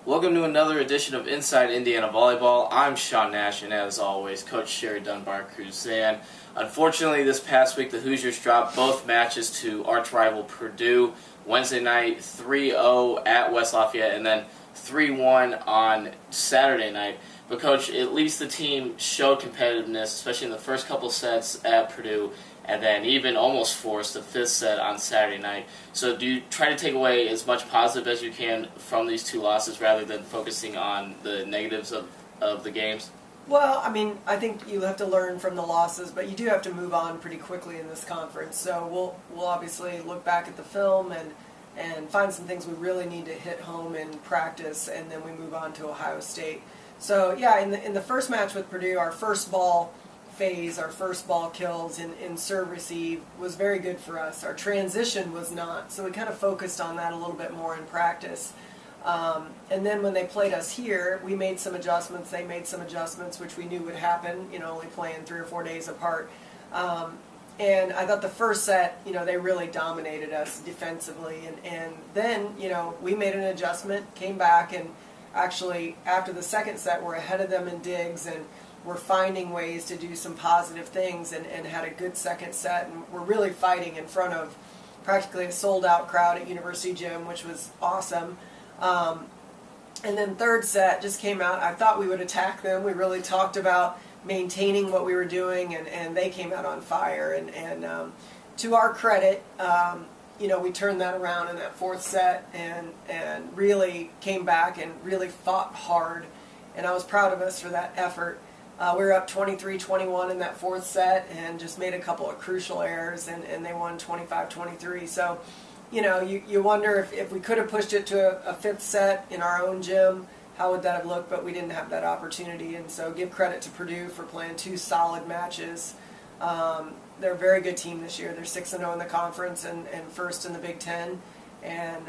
Welcome to another edition of Inside Indiana Volleyball. I'm Sean Nash, and as always, Coach Sherry Dunbar-Kruzan. Unfortunately, this past week, the Hoosiers dropped both matches to arch-rival Purdue. Wednesday night, 3-0 at West Lafayette, and then 3-1 on Saturday night. But, Coach, at least the team showed competitiveness, especially in the first couple sets at Purdue, and then even almost forced the fifth set on Saturday night. So do you try to take away as much positive as you can from these two losses rather than focusing on the negatives of the games? Well, I mean, I think you have to learn from the losses, but you do have to move on pretty quickly in this conference. So we'll obviously look back at the film and find some things we really need to hit home in practice, and then we move on to Ohio State. So, yeah, in the first match with Purdue, our first ball phase, our first ball kills in serve receive was very good for us. Our transition was not, so we kind of focused on that a little bit more in practice. And then when they played us here, we made some adjustments. They made some adjustments, which we knew would happen, only playing 3 or 4 days apart. And I thought the first set, they really dominated us defensively. And then, we made an adjustment, came back, and actually after the second set, we're ahead of them in digs, and we're finding ways to do some positive things and had a good second set. And we're really fighting in front of practically a sold-out crowd at University Gym, which was awesome. And then third set just came out. I thought we would attack them. We really talked about maintaining what we were doing, and they came out on fire. And to our credit, we turned that around in that fourth set and really came back and really fought hard. And I was proud of us for that effort. We were up 23-21 in that fourth set and just made a couple of crucial errors, and they won 25-23. So, you wonder if we could have pushed it to a fifth set in our own gym, how would that have looked? But we didn't have that opportunity. And so give credit to Purdue for playing 2 solid matches. They're a very good team this year. They're 6-0 in the conference and first in the Big Ten. And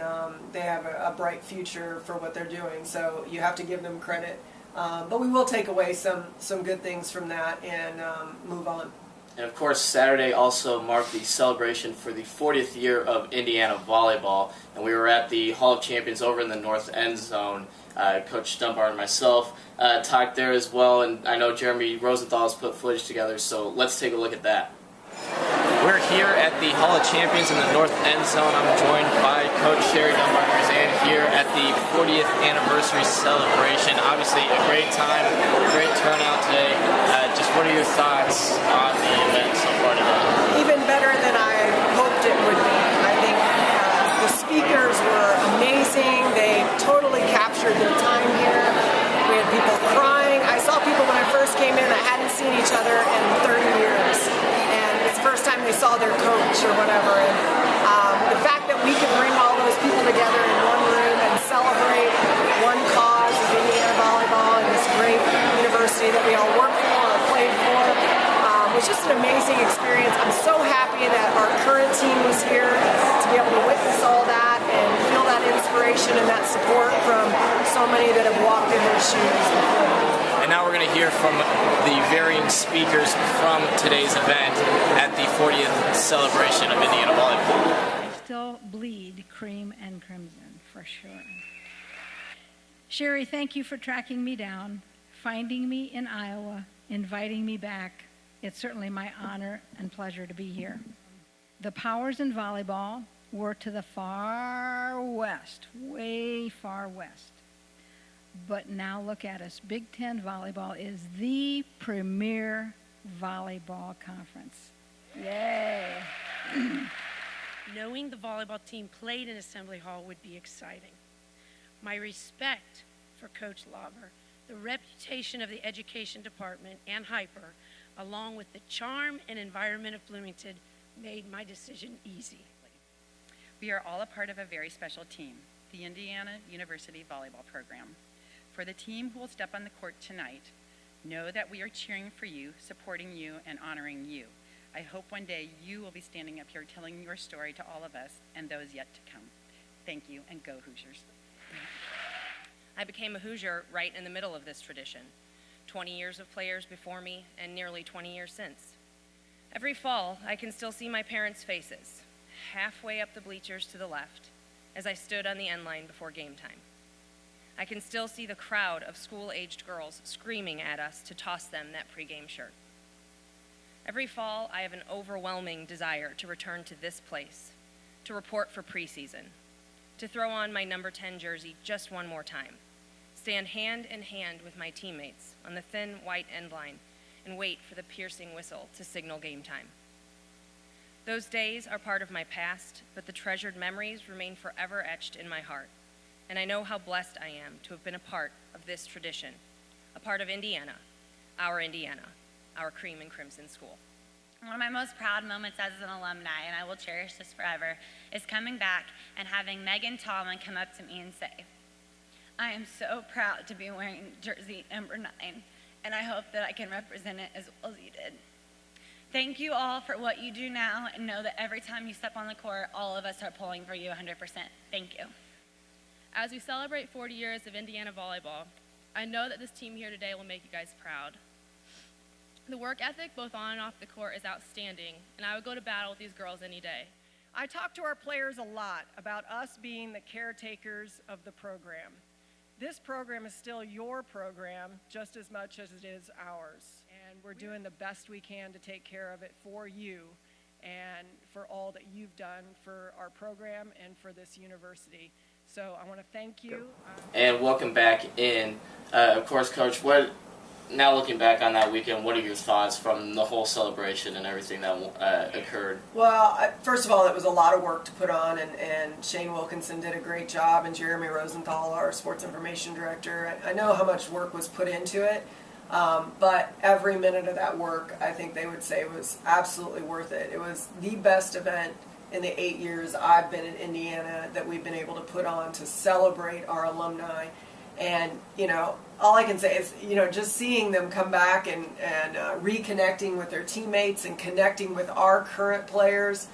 they have a bright future for what they're doing. So you have to give them credit. But we will take away some good things from that and move on. And of course, Saturday also marked the celebration for the 40th year of Indiana Volleyball. And we were at the Hall of Champions over in the North End Zone. Coach Dunbar and myself talked there as well. And I know Jeremy Rosenthal has put footage together, so let's take a look at that. We're here at the Hall of Champions in the North End Zone. I'm joined by Coach Sherry Dunbar-Kruzan here at the 40th anniversary celebration. Obviously a great time, great turnout today. Just what are your thoughts on the event so far today? Even better than I hoped it would be. I think the speakers were amazing. They totally captured their time here. We had people crying. I saw people when I first came in that hadn't seen each other in 30 years. First time they saw their coach or whatever, and the fact that we could bring all those people together in one room and celebrate one cause of Indiana volleyball and this great university that we all work for or played for was just an amazing experience. I'm so happy that our current team was here to be able to witness all that and feel that inspiration and that support from so many that have walked in their shoes before. And now we're going to hear from the varying speakers from today's event at the 40th celebration of Indiana Volleyball. I still bleed cream and crimson, for sure. Sherry, thank you for tracking me down, finding me in Iowa, inviting me back. It's certainly my honor and pleasure to be here. The powers in volleyball were to the far west, way far west. But now look at us. Big Ten volleyball is the premier volleyball conference. Yay. Knowing the volleyball team played in Assembly Hall would be exciting. My respect for Coach Lauber, the reputation of the education department and Hyper, along with the charm and environment of Bloomington, made my decision easy. We are all a part of a very special team, the Indiana University Volleyball Program. For the team who will step on the court tonight, know that we are cheering for you, supporting you, and honoring you. I hope one day you will be standing up here telling your story to all of us and those yet to come. Thank you, and go Hoosiers. I became a Hoosier right in the middle of this tradition. 20 years of players before me and nearly 20 years since. Every fall, I can still see my parents' faces, halfway up the bleachers to the left, as I stood on the end line before game time. I can still see the crowd of school-aged girls screaming at us to toss them that pregame shirt. Every fall, I have an overwhelming desire to return to this place, to report for preseason, to throw on my number 10 jersey just one more time, stand hand in hand with my teammates on the thin white end line, and wait for the piercing whistle to signal game time. Those days are part of my past, but the treasured memories remain forever etched in my heart, and I know how blessed I am to have been a part of this tradition, a part of Indiana, our cream and crimson school. One of my most proud moments as an alumni, and I will cherish this forever, is coming back and having Megan Tallman come up to me and say, "I am so proud to be wearing jersey number 9, and I hope that I can represent it as well as you did. Thank you all for what you do now, and know that every time you step on the court, all of us are pulling for you 100%. Thank you." As we celebrate 40 years of Indiana volleyball, I know that this team here today will make you guys proud. The work ethic, both on and off the court, is outstanding, and I would go to battle with these girls any day. I talk to our players a lot about us being the caretakers of the program. This program is still your program just as much as it is ours, and we're doing the best we can to take care of it for you and for all that you've done for our program and for this university. So I want to thank you. And welcome back in. Of course, Coach, now looking back on that weekend, what are your thoughts from the whole celebration and everything that occurred? Well, first of all, it was a lot of work to put on, and Shane Wilkinson did a great job, and Jeremy Rosenthal, our sports information director. I know how much work was put into it, but every minute of that work, I think they would say, was absolutely worth it. It was the best event in the 8 years I've been in Indiana that we've been able to put on to celebrate our alumni. And, all I can say is, just seeing them come back and reconnecting with their teammates and connecting with our current players,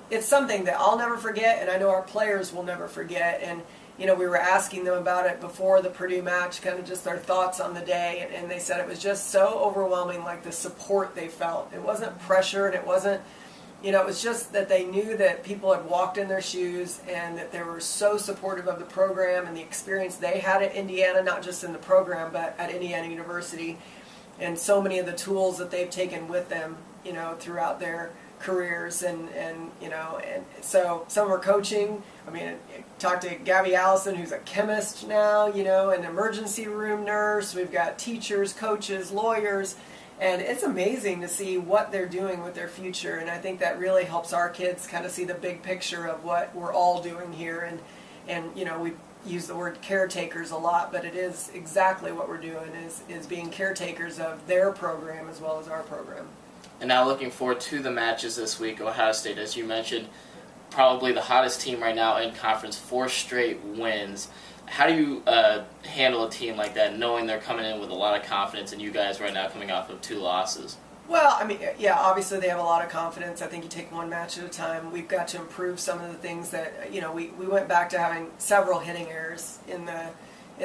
it's something that I'll never forget, and I know our players will never forget. And, we were asking them about it before the Purdue match, kind of just their thoughts on the day, and they said it was just so overwhelming, like the support they felt. It wasn't pressure, and it wasn't, it was just that they knew that people had walked in their shoes and that they were so supportive of the program and the experience they had at Indiana, not just in the program, but at Indiana University, and so many of the tools that they've taken with them, throughout their careers. And so some are coaching. I mean, I talked to Gabby Allison, who's a chemist now, an emergency room nurse. We've got teachers, coaches, lawyers. And it's amazing to see what they're doing with their future, and I think that really helps our kids kind of see the big picture of what we're all doing here. And we use the word caretakers a lot, but it is exactly what we're doing, is being caretakers of their program as well as our program. And now looking forward to the matches this week. Ohio State, as you mentioned, probably the hottest team right now in conference, 4 straight wins. How do you handle a team like that, knowing they're coming in with a lot of confidence, and you guys right now coming off of 2 losses? Well, I mean, yeah, obviously they have a lot of confidence. I think you take one match at a time. We've got to improve some of the things that, we went back to having several hitting errors in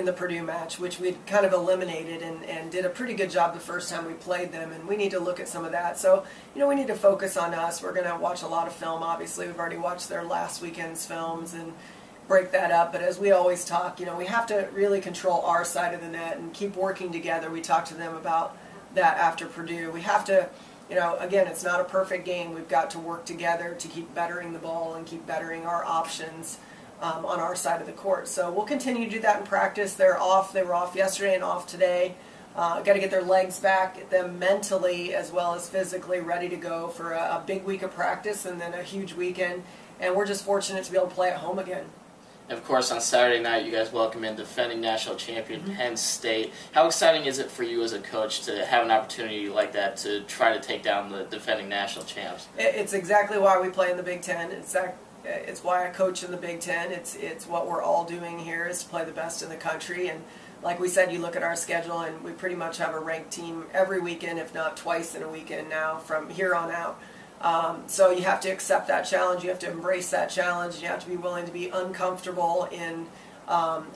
the Purdue match, which we'd kind of eliminated and did a pretty good job the first time we played them, and we need to look at some of that. So, we need to focus on us. We're going to watch a lot of film, obviously. We've already watched their last weekend's films and break that up, but as we always talk, we have to really control our side of the net and keep working together. We talked to them about that after Purdue. We have to, again, it's not a perfect game. We've got to work together to keep bettering the ball and keep bettering our options on our side of the court. So we'll continue to do that in practice. They're off. They were off yesterday and off today. Got to get their legs back, get them mentally as well as physically ready to go for a big week of practice and then a huge weekend. And we're just fortunate to be able to play at home again. And of course, on Saturday night, you guys welcome in defending national champion Penn State. How exciting is it for you as a coach to have an opportunity like that to try to take down the defending national champs? It's exactly why we play in the Big Ten. It's why I coach in the Big Ten. It's what we're all doing here, is to play the best in the country. And like we said, you look at our schedule, and we pretty much have a ranked team every weekend, if not twice in a weekend now from here on out. So you have to accept that challenge. You have to embrace that challenge. You have to be willing to be uncomfortable and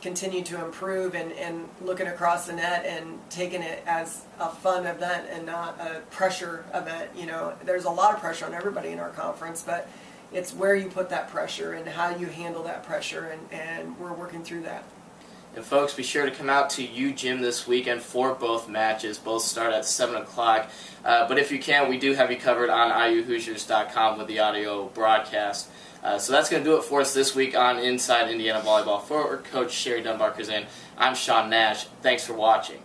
continue to improve and looking across the net and taking it as a fun event and not a pressure event. There's a lot of pressure on everybody in our conference, but it's where you put that pressure and how you handle that pressure, and we're working through that. And folks, be sure to come out to U Gym this weekend for both matches. Both start at 7 o'clock. But if you can, we do have you covered on IUHoosiers.com with the audio broadcast. So that's going to do it for us this week on Inside Indiana Volleyball. For Coach Sherry Dunbar-Kruzan, I'm Sean Nash. Thanks for watching.